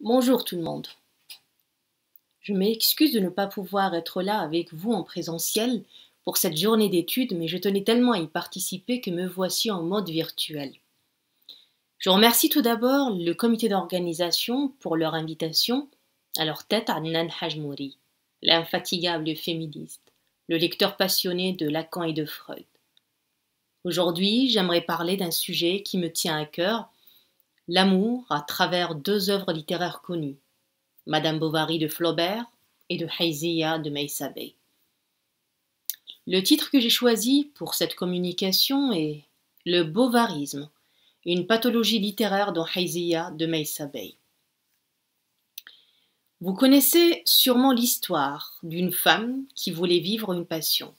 Bonjour tout le monde. Je m'excuse de ne pas pouvoir être là avec vous en présentiel pour cette journée d'études, mais je tenais tellement à y participer que me voici en mode virtuel. Je remercie tout d'abord le comité d'organisation pour leur invitation, à leur tête Adnan Hajmouri, l'infatigable féministe, le lecteur passionné de Lacan et de Freud. Aujourd'hui, j'aimerais parler d'un sujet qui me tient à cœur, l'amour à travers deux œuvres littéraires connues, Madame Bovary de Flaubert et de Hayziya de Meissabei. Le titre que j'ai choisi pour cette communication est Le bovarisme, une pathologie littéraire dans Hayziya de Meissabei. Vous connaissez sûrement l'histoire d'une femme qui voulait vivre une passion.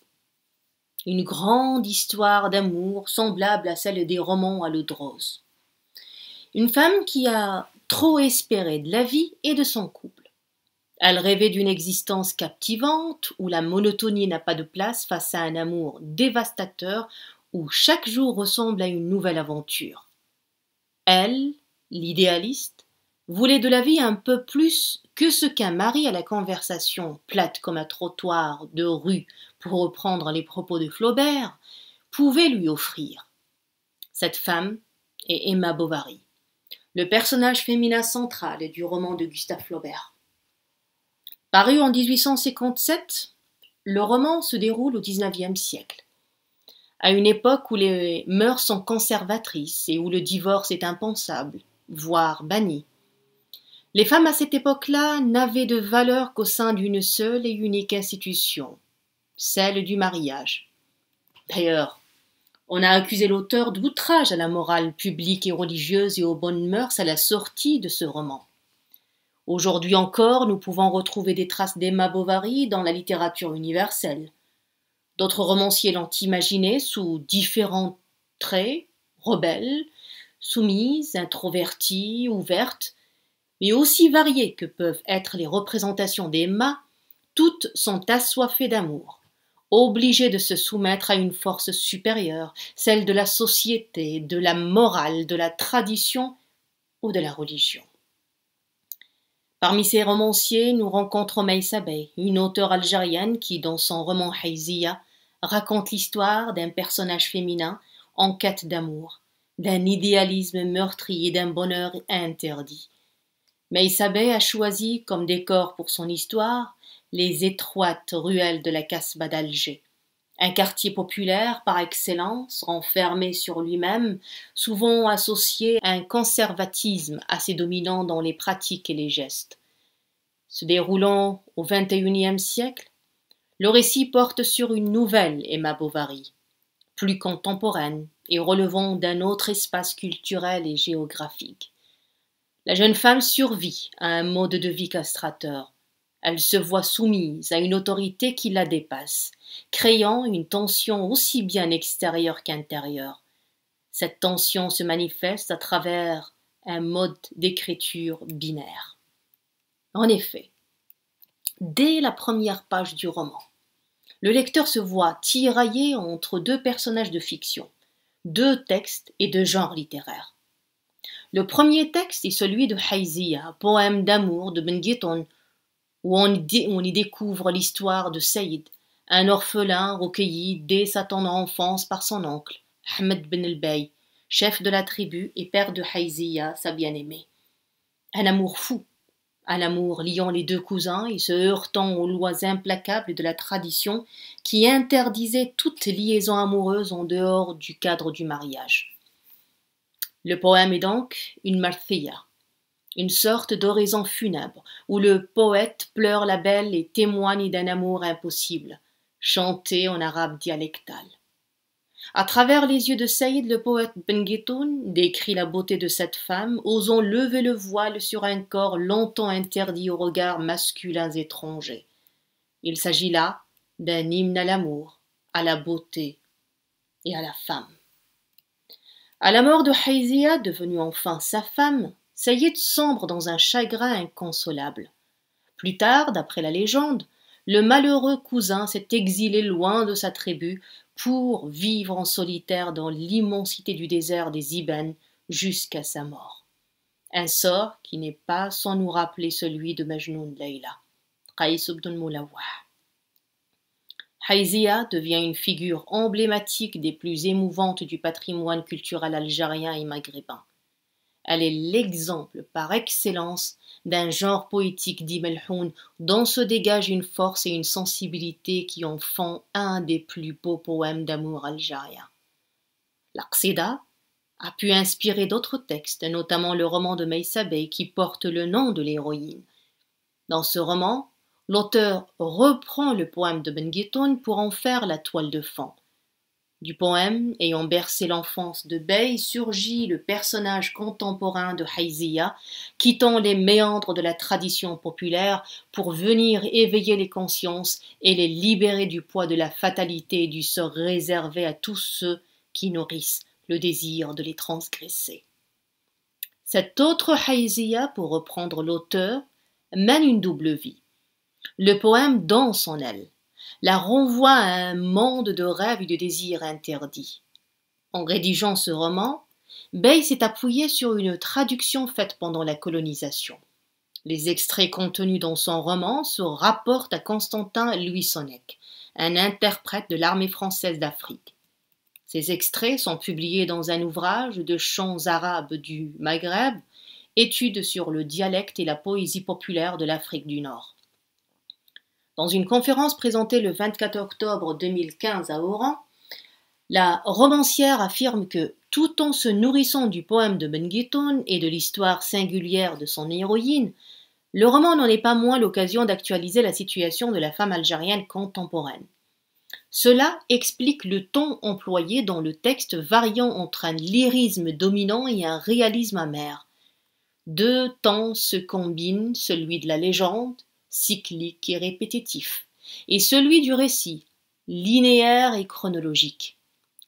Une grande histoire d'amour semblable à celle des romans à l'eau de rose. Une femme qui a trop espéré de la vie et de son couple. Elle rêvait d'une existence captivante où la monotonie n'a pas de place face à un amour dévastateur où chaque jour ressemble à une nouvelle aventure. Elle, l'idéaliste, voulait de la vie un peu plus que ce qu'un mari à la conversation plate comme un trottoir de rue, pour reprendre les propos de Flaubert, pouvait lui offrir. Cette femme est Emma Bovary, le personnage féminin central du roman de Gustave Flaubert. Paru en 1857, le roman se déroule au XIXe siècle, à une époque où les mœurs sont conservatrices et où le divorce est impensable, voire banni. Les femmes à cette époque-là n'avaient de valeur qu'au sein d'une seule et unique institution, celle du mariage. D'ailleurs, on a accusé l'auteur d'outrage à la morale publique et religieuse et aux bonnes mœurs à la sortie de ce roman. Aujourd'hui encore, nous pouvons retrouver des traces d'Emma Bovary dans la littérature universelle. D'autres romanciers l'ont imaginée sous différents traits, rebelle, soumise, introvertie, ouverte, mais aussi variées que peuvent être les représentations d'Emma, toutes sont assoiffées d'amour, obligées de se soumettre à une force supérieure, celle de la société, de la morale, de la tradition ou de la religion. Parmi ces romanciers, nous rencontrons Meissabei, une auteure algérienne qui, dans son roman Hayziya, raconte l'histoire d'un personnage féminin en quête d'amour, d'un idéalisme meurtri et d'un bonheur interdit. Meissabei a choisi comme décor pour son histoire les étroites ruelles de la Casbah d'Alger, un quartier populaire par excellence, renfermé sur lui-même, souvent associé à un conservatisme assez dominant dans les pratiques et les gestes. Se déroulant au XXIe siècle, le récit porte sur une nouvelle Emma Bovary, plus contemporaine et relevant d'un autre espace culturel et géographique. La jeune femme survit à un mode de vie castrateur. Elle se voit soumise à une autorité qui la dépasse, créant une tension aussi bien extérieure qu'intérieure. Cette tension se manifeste à travers un mode d'écriture binaire. En effet, dès la première page du roman, le lecteur se voit tiraillé entre deux personnages de fiction, deux textes et deux genres littéraires. Le premier texte est celui de Hayziya, poème d'amour de Ben Guitton, où on y découvre l'histoire de Saïd, un orphelin recueilli dès sa tendre enfance par son oncle, Ahmed Ben el-Bey, chef de la tribu et père de Hayziya, sa bien-aimée. Un amour fou, un amour liant les deux cousins et se heurtant aux lois implacables de la tradition qui interdisait toute liaison amoureuse en dehors du cadre du mariage. Le poème est donc une marthiya, une sorte d'oraison funèbre, où le poète pleure la belle et témoigne d'un amour impossible, chanté en arabe dialectal. À travers les yeux de Saïd, le poète Ben Guitton décrit la beauté de cette femme, osant lever le voile sur un corps longtemps interdit aux regards masculins étrangers. Il s'agit là d'un hymne à l'amour, à la beauté et à la femme. À la mort de Hayziya, devenue enfin sa femme, Saïd sombre dans un chagrin inconsolable. Plus tard, d'après la légende, le malheureux cousin s'est exilé loin de sa tribu pour vivre en solitaire dans l'immensité du désert des Ibènes jusqu'à sa mort. un sort qui n'est pas sans nous rappeler celui de Majnoun Layla, Qais ibn al-Mulawah. Haïzia devient une figure emblématique des plus émouvantes du patrimoine culturel algérien et maghrébin. Elle est l'exemple par excellence d'un genre poétique dit Melhoun dont se dégage une force et une sensibilité qui en font un des plus beaux poèmes d'amour algériens. L'Aqsida a pu inspirer d'autres textes, notamment le roman de Meissa Bey qui porte le nom de l'héroïne. Dans ce roman, l'auteur reprend le poème de Ben Guitoun pour en faire la toile de fond. Du poème ayant bercé l'enfance de Bey surgit le personnage contemporain de Haïzia, quittant les méandres de la tradition populaire pour venir éveiller les consciences et les libérer du poids de la fatalité et du sort réservé à tous ceux qui nourrissent le désir de les transgresser. Cette autre Haïzia, pour reprendre l'auteur, mène une double vie. Le poème danse en elle, la renvoie à un monde de rêves et de désirs interdits. En rédigeant ce roman, Bey s'est appuyé sur une traduction faite pendant la colonisation. Les extraits contenus dans son roman se rapportent à Constantin Louis Sonnec, un interprète de l'armée française d'Afrique. Ces extraits sont publiés dans un ouvrage de chants arabes du Maghreb, Études sur le dialecte et la poésie populaire de l'Afrique du Nord. Dans une conférence présentée le 24 octobre 2015 à Oran, la romancière affirme que, tout en se nourrissant du poème de Ben Guitoun et de l'histoire singulière de son héroïne, le roman n'en est pas moins l'occasion d'actualiser la situation de la femme algérienne contemporaine. Cela explique le ton employé dans le texte variant entre un lyrisme dominant et un réalisme amer. Deux temps se combinent, celui de la légende, cyclique et répétitif, et celui du récit, linéaire et chronologique.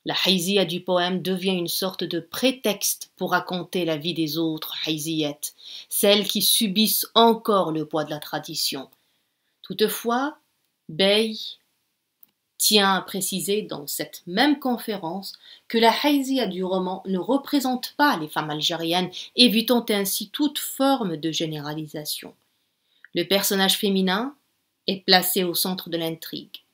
La haïzia du poème devient une sorte de prétexte pour raconter la vie des autres haïziettes, celles qui subissent encore le poids de la tradition. Toutefois, Bey tient à préciser dans cette même conférence que la haïzia du roman ne représente pas les femmes algériennes, évitant ainsi toute forme de généralisation. Le personnage féminin est placé au centre de l'intrigue.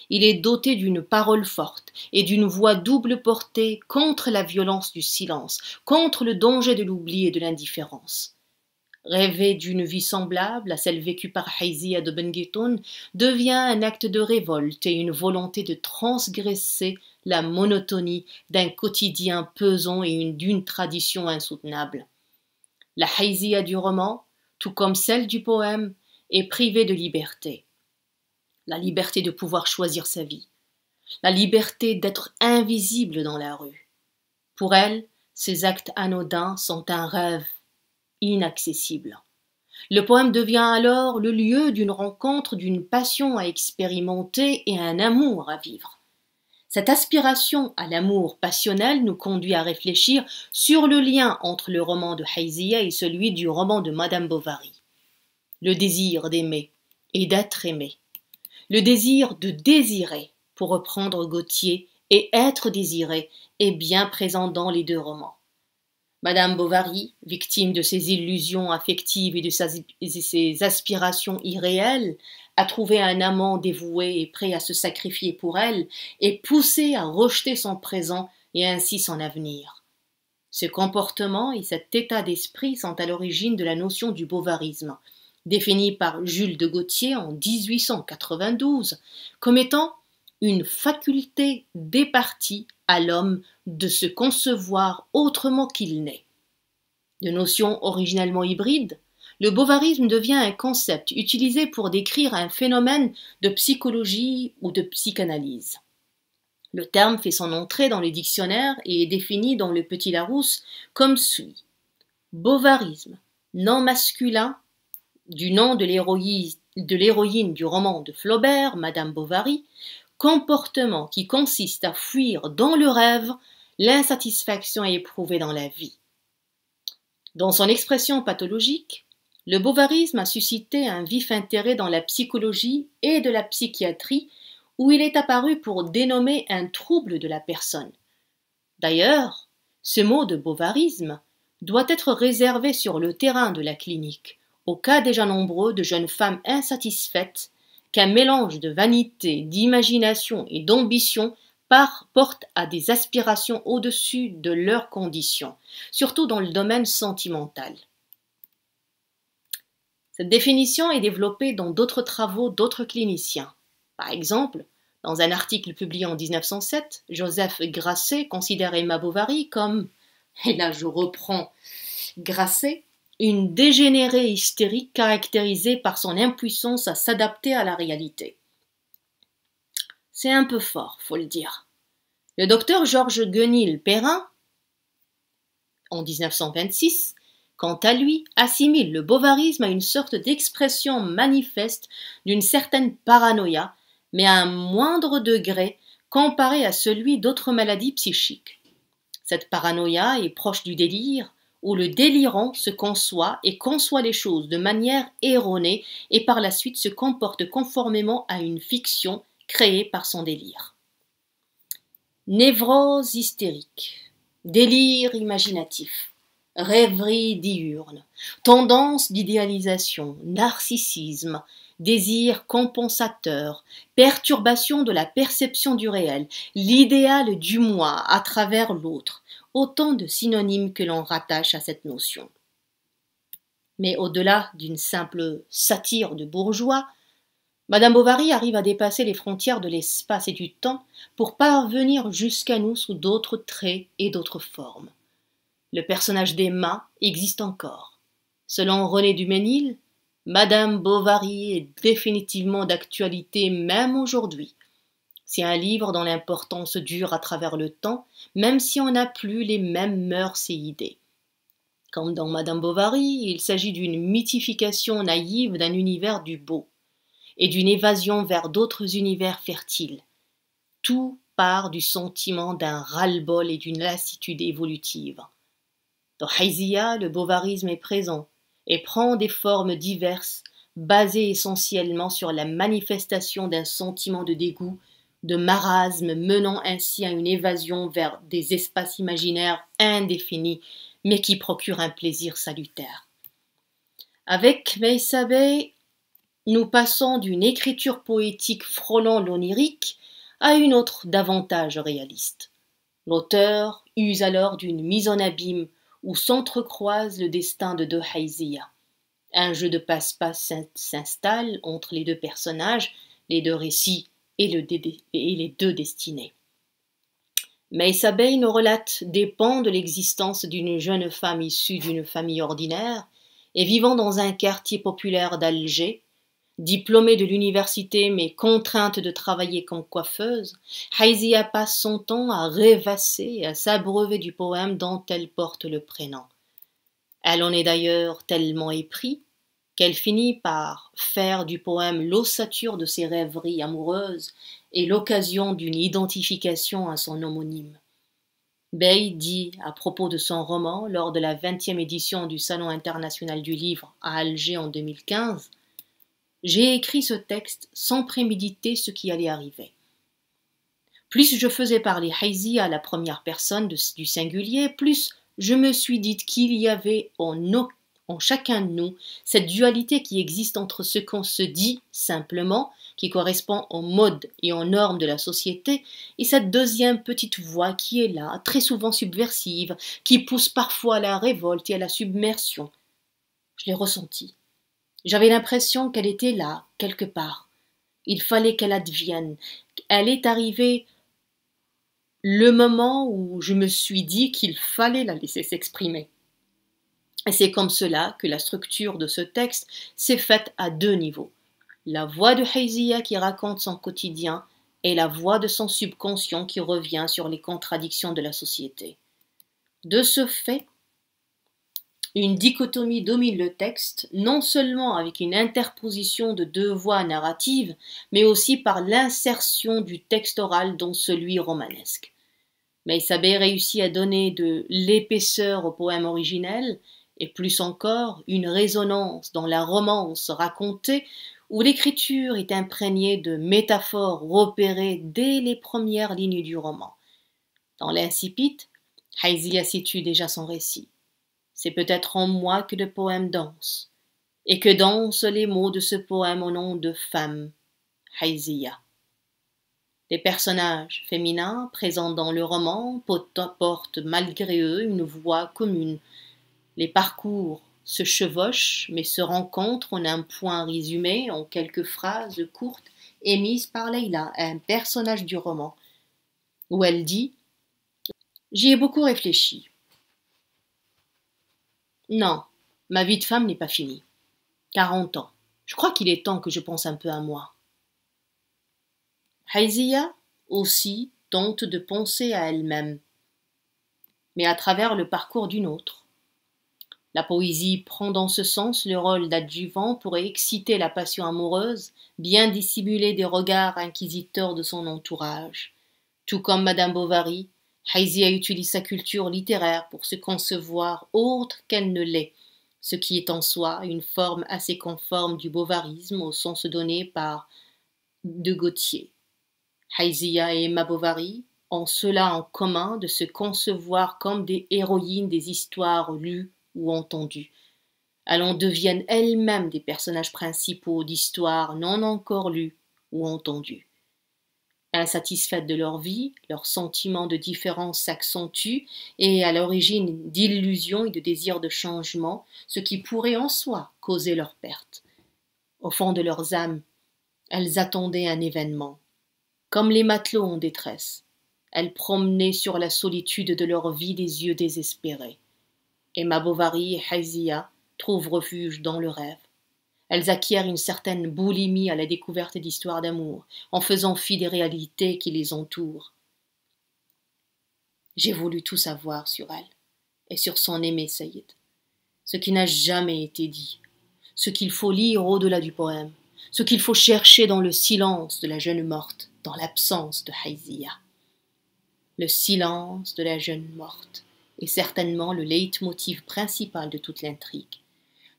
Il est doté d'une parole forte et d'une voix double portée contre la violence du silence, contre le danger de l'oubli et de l'indifférence. Rêver d'une vie semblable à celle vécue par Haïzia de Ben Guitoun devient un acte de révolte et une volonté de transgresser la monotonie d'un quotidien pesant et d'une tradition insoutenable. La Haïzia du roman, tout comme celle du poème, est privée de liberté. La liberté de pouvoir choisir sa vie, la liberté d'être invisible dans la rue. Pour elle, ces actes anodins sont un rêve inaccessible. Le poème devient alors le lieu d'une rencontre, d'une passion à expérimenter et un amour à vivre. Cette aspiration à l'amour passionnel nous conduit à réfléchir sur le lien entre le roman de Haïzia et celui du roman de Madame Bovary. Le désir d'aimer et d'être aimé. Le désir de désirer, pour reprendre Gautier, et être désiré est bien présent dans les deux romans. Madame Bovary, victime de ses illusions affectives et de ses aspirations irréelles, a trouvé un amant dévoué et prêt à se sacrifier pour elle, et poussée à rejeter son présent et ainsi son avenir. Ce comportement et cet état d'esprit sont à l'origine de la notion du bovarisme, définie par Jules de Gaultier en 1892 comme étant une faculté départie à l'homme de se concevoir autrement qu'il n'est. De notion originellement hybride, le bovarisme devient un concept utilisé pour décrire un phénomène de psychologie ou de psychanalyse. Le terme fait son entrée dans les dictionnaires et est défini dans le Petit Larousse comme suit. Bovarisme, nom masculin du nom de l'héroïne du roman de Flaubert, Madame Bovary, comportement qui consiste à fuir dans le rêve l'insatisfaction éprouvée dans la vie. Dans son expression pathologique, le bovarisme a suscité un vif intérêt dans la psychologie et de la psychiatrie où il est apparu pour dénommer un trouble de la personne. D'ailleurs, ce mot de bovarisme doit être réservé sur le terrain de la clinique, au cas déjà nombreux de jeunes femmes insatisfaites qu'un mélange de vanité, d'imagination et d'ambition porte à des aspirations au-dessus de leurs conditions, surtout dans le domaine sentimental. Cette définition est développée dans d'autres travaux d'autres cliniciens. Par exemple, dans un article publié en 1907, Joseph Grasset considère Emma Bovary comme, et là je reprends Grasset, une dégénérée hystérique caractérisée par son impuissance à s'adapter à la réalité. C'est un peu fort, faut le dire. Le docteur Georges Guenil-Perrin, en 1926, quant à lui, assimile le bovarisme à une sorte d'expression manifeste d'une certaine paranoïa, mais à un moindre degré comparé à celui d'autres maladies psychiques. Cette paranoïa est proche du délire, où le délirant se conçoit et conçoit les choses de manière erronée et par la suite se comporte conformément à une fiction créée par son délire. Névrose hystérique, délire imaginatif, rêverie diurne, tendance d'idéalisation, narcissisme, désir compensateur, perturbation de la perception du réel, l'idéal du moi à travers l'autre, autant de synonymes que l'on rattache à cette notion. Mais au-delà d'une simple satire de bourgeois, Madame Bovary arrive à dépasser les frontières de l'espace et du temps pour parvenir jusqu'à nous sous d'autres traits et d'autres formes. Le personnage d'Emma existe encore. Selon René Duménil, Madame Bovary est définitivement d'actualité même aujourd'hui. C'est un livre dont l'importance dure à travers le temps, même si on n'a plus les mêmes mœurs et idées. Comme dans Madame Bovary, il s'agit d'une mythification naïve d'un univers du beau et d'une évasion vers d'autres univers fertiles. Tout part du sentiment d'un ras-le-bol et d'une lassitude évolutive. Dans Hayzia, le bovarisme est présent et prend des formes diverses, basées essentiellement sur la manifestation d'un sentiment de dégoût, de marasme, menant ainsi à une évasion vers des espaces imaginaires indéfinis, mais qui procurent un plaisir salutaire. Avec Meissabeh, nous passons d'une écriture poétique frôlant l'onirique à une autre davantage réaliste. L'auteur use alors d'une mise en abîme où s'entrecroise le destin de deux Hayzia. Un jeu de passe-passe s'installe entre les deux personnages, les deux récits et les deux destinées. Meissabeh nous relate des pans de l'existence d'une jeune femme issue d'une famille ordinaire et vivant dans un quartier populaire d'Alger. Diplômée de l'université mais contrainte de travailler comme coiffeuse, Hayzia passe son temps à rêvasser et à s'abreuver du poème dont elle porte le prénom. Elle en est d'ailleurs tellement éprise qu'elle finit par faire du poème l'ossature de ses rêveries amoureuses et l'occasion d'une identification à son homonyme. Bey dit à propos de son roman lors de la 20e édition du Salon international du livre à Alger en 2015: j'ai écrit ce texte sans préméditer ce qui allait arriver. Plus je faisais parler Hayzia à la première personne du singulier, plus je me suis dit qu'il y avait en chacun de nous cette dualité qui existe entre ce qu'on se dit simplement, qui correspond aux modes et aux normes de la société, et cette deuxième petite voix qui est là, très souvent subversive, qui pousse parfois à la révolte et à la submersion. Je l'ai ressenti. J'avais l'impression qu'elle était là, quelque part. Il fallait qu'elle advienne. Elle est arrivée le moment où je me suis dit qu'il fallait la laisser s'exprimer. Et c'est comme cela que la structure de ce texte s'est faite à deux niveaux. La voix de Hayzia qui raconte son quotidien et la voix de son subconscient qui revient sur les contradictions de la société. De ce fait, une dichotomie domine le texte, non seulement avec une interposition de deux voix narratives, mais aussi par l'insertion du texte oral dans celui romanesque. Meissabeh réussit à donner de l'épaisseur au poème originel, et plus encore une résonance dans la romance racontée, où l'écriture est imprégnée de métaphores repérées dès les premières lignes du roman. Dans l'incipit, Hayzia situe déjà son récit. c'est peut-être en moi que le poème danse, et que dansent les mots de ce poème au nom de femme, Hayziya. Les personnages féminins présents dans le roman portent malgré eux une voix commune. Les parcours se chevauchent mais se rencontrent en un point résumé, en quelques phrases courtes émises par Leila, un personnage du roman, où elle dit « J'y ai beaucoup réfléchi. Non, ma vie de femme n'est pas finie. 40 ans. Je crois qu'il est temps que je pense un peu à moi. » Hayziya aussi tente de penser à elle-même, mais à travers le parcours d'une autre. La poésie prend dans ce sens le rôle d'adjuvant pour exciter la passion amoureuse, bien dissimulée des regards inquisiteurs de son entourage. Tout comme Madame Bovary, Hayziya utilise sa culture littéraire pour se concevoir autre qu'elle ne l'est, ce qui est en soi une forme assez conforme du bovarisme au sens donné par de Gautier. Hayziya et Emma Bovary ont cela en commun de se concevoir comme des héroïnes des histoires lues ou entendues. Elles en deviennent elles-mêmes des personnages principaux d'histoires non encore lues ou entendues. Insatisfaites de leur vie, leur sentiment de différence s'accentue et à l'origine d'illusions et de désirs de changement, ce qui pourrait en soi causer leur perte. Au fond de leurs âmes, elles attendaient un événement. Comme les matelots en détresse, elles promenaient sur la solitude de leur vie des yeux désespérés. Emma Bovary et Hayziya trouvent refuge dans le rêve. Elles acquièrent une certaine boulimie à la découverte d'histoires d'amour, en faisant fi des réalités qui les entourent. J'ai voulu tout savoir sur elle, et sur son aimé Saïd, ce qui n'a jamais été dit, ce qu'il faut lire au-delà du poème, ce qu'il faut chercher dans le silence de la jeune morte, dans l'absence de Hayziya. Le silence de la jeune morte est certainement le leitmotiv principal de toute l'intrigue.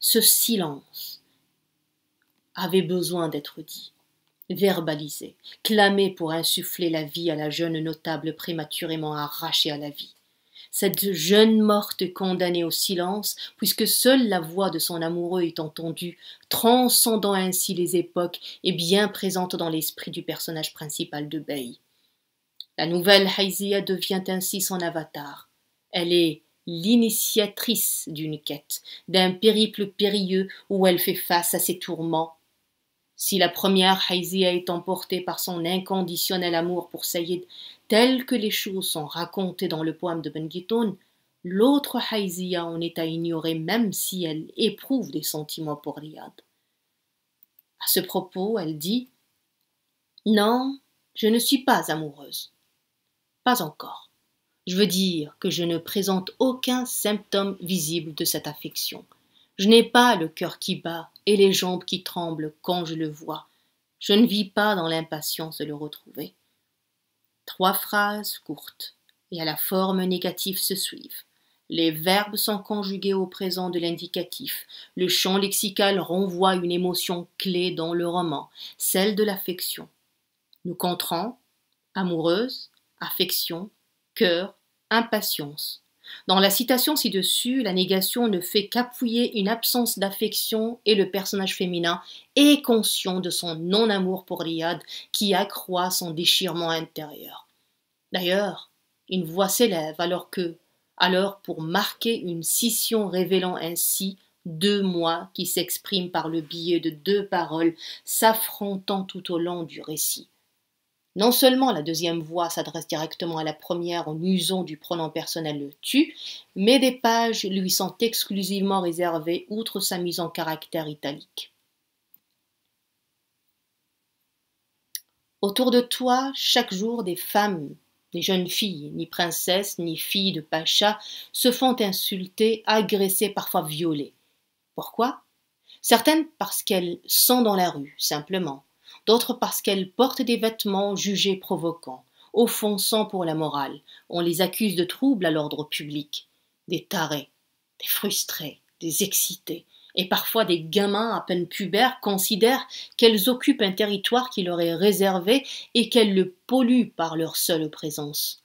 Ce silence avait besoin d'être dit, verbalisé, clamé pour insuffler la vie à la jeune notable prématurément arrachée à la vie. Cette jeune morte condamnée au silence, puisque seule la voix de son amoureux est entendue, transcendant ainsi les époques et bien présente dans l'esprit du personnage principal de Bey. La nouvelle Hayziya devient ainsi son avatar. Elle est l'initiatrice d'une quête, d'un périple périlleux où elle fait face à ses tourments. Si la première Hayziya est emportée par son inconditionnel amour pour Saïd, tel que les choses sont racontées dans le poème de Ben Gitoun, l'autre Hayziya en est à ignorer même si elle éprouve des sentiments pour Riyad. À ce propos, elle dit « Non, je ne suis pas amoureuse. Pas encore. Je veux dire que je ne présente aucun symptôme visible de cette affection. Je n'ai pas le cœur qui bat et les jambes qui tremblent quand je le vois. Je ne vis pas dans l'impatience de le retrouver. » 3 phrases courtes et à la forme négative se suivent. Les verbes sont conjugués au présent de l'indicatif. Le champ lexical renvoie une émotion clé dans le roman, celle de l'affection. Nous compterons amoureuse, affection, cœur, impatience. Dans la citation ci-dessus, la négation ne fait qu'appuyer une absence d'affection et le personnage féminin est conscient de son non-amour pour Riyad qui accroît son déchirement intérieur. D'ailleurs, une voix s'élève alors pour marquer une scission révélant ainsi 2 moi qui s'expriment par le biais de 2 paroles s'affrontant tout au long du récit. Non seulement la deuxième voix s'adresse directement à la première en usant du pronom personnel le tu, mais des pages lui sont exclusivement réservées outre sa mise en caractère italique. Autour de toi, chaque jour, des femmes, des jeunes filles, ni princesses, ni filles de pacha, se font insulter, agresser, parfois violer. Pourquoi ? Certaines parce qu'elles sont dans la rue, simplement. D'autres parce qu'elles portent des vêtements jugés provoquants, offensants pour la morale. On les accuse de troubles à l'ordre public. Des tarés, des frustrés, des excités, et parfois des gamins à peine pubères considèrent qu'elles occupent un territoire qui leur est réservé et qu'elles le polluent par leur seule présence.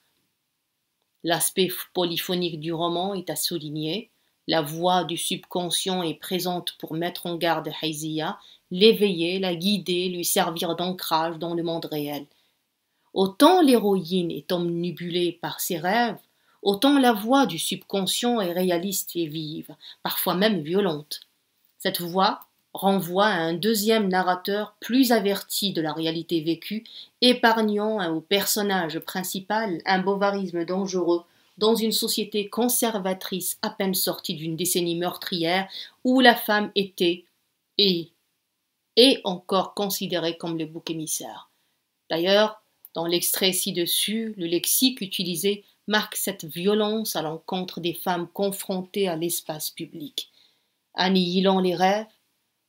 L'aspect polyphonique du roman est à souligner. La voix du subconscient est présente pour mettre en garde Haïzia, l'éveiller, la guider, lui servir d'ancrage dans le monde réel. Autant l'héroïne est omnibulée par ses rêves, autant la voix du subconscient est réaliste et vive, parfois même violente. Cette voix renvoie à un deuxième narrateur plus averti de la réalité vécue, épargnant au personnage principal un bovarisme dangereux dans une société conservatrice à peine sortie d'une décennie meurtrière où la femme était et est encore considérée comme le bouc émissaire. D'ailleurs, dans l'extrait ci-dessus, le lexique utilisé marque cette violence à l'encontre des femmes confrontées à l'espace public. Annihilant les rêves,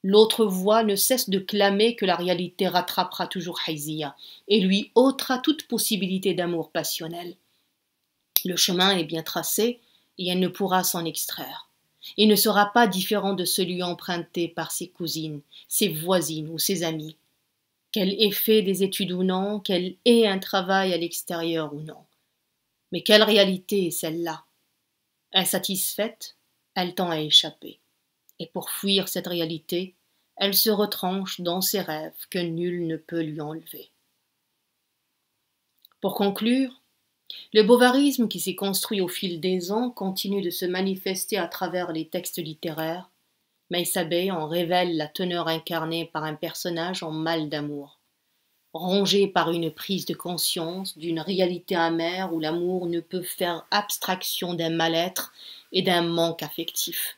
l'autre voix ne cesse de clamer que la réalité rattrapera toujours Haïzia et lui ôtera toute possibilité d'amour passionnel. Le chemin est bien tracé et elle ne pourra s'en extraire. Il ne sera pas différent de celui emprunté par ses cousines, ses voisines ou ses amies. Qu'elle ait fait des études ou non, qu'elle ait un travail à l'extérieur ou non. Mais quelle réalité est celle-là? Insatisfaite, elle tend à échapper. Et pour fuir cette réalité, elle se retranche dans ses rêves que nul ne peut lui enlever. Pour conclure, le bovarisme qui s'est construit au fil des ans continue de se manifester à travers les textes littéraires. Meissabé en révèle la teneur incarnée par un personnage en mal d'amour, rongé par une prise de conscience d'une réalité amère où l'amour ne peut faire abstraction d'un mal-être et d'un manque affectif.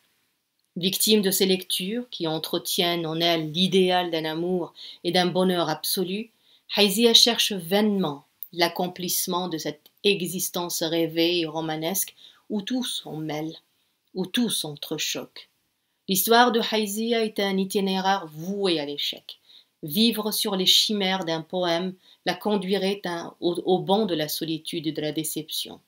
Victime de ces lectures qui entretiennent en elle l'idéal d'un amour et d'un bonheur absolu, Haïzia cherche vainement l'accomplissement de cette existence rêvée et romanesque où tout s'en mêle, où tout s'entrechoque. L'histoire de Haïzia est un itinéraire voué à l'échec. Vivre sur les chimères d'un poème la conduirait au banc de la solitude et de la déception.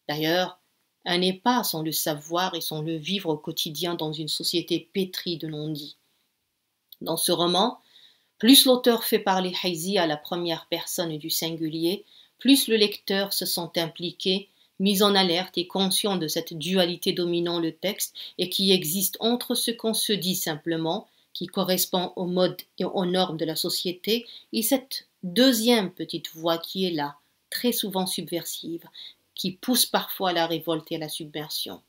D'ailleurs, elle n'est pas sans le savoir et sans le vivre au quotidien dans une société pétrie de non-dits. Dans ce roman, plus l'auteur fait parler Haïzia à la première personne du singulier, plus le lecteur se sent impliqué, mis en alerte et conscient de cette dualité dominant le texte et qui existe entre ce qu'on se dit simplement, qui correspond aux modes et aux normes de la société, et cette deuxième petite voix qui est là, très souvent subversive, qui pousse parfois à la révolte et à la submersion.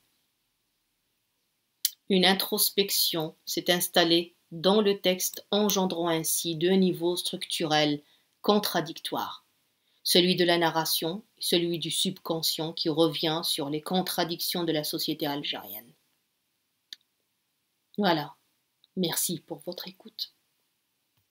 Une introspection s'est installée dans le texte, engendrant ainsi deux niveaux structurels contradictoires, celui de la narration et celui du subconscient qui revient sur les contradictions de la société algérienne. Voilà, merci pour votre écoute.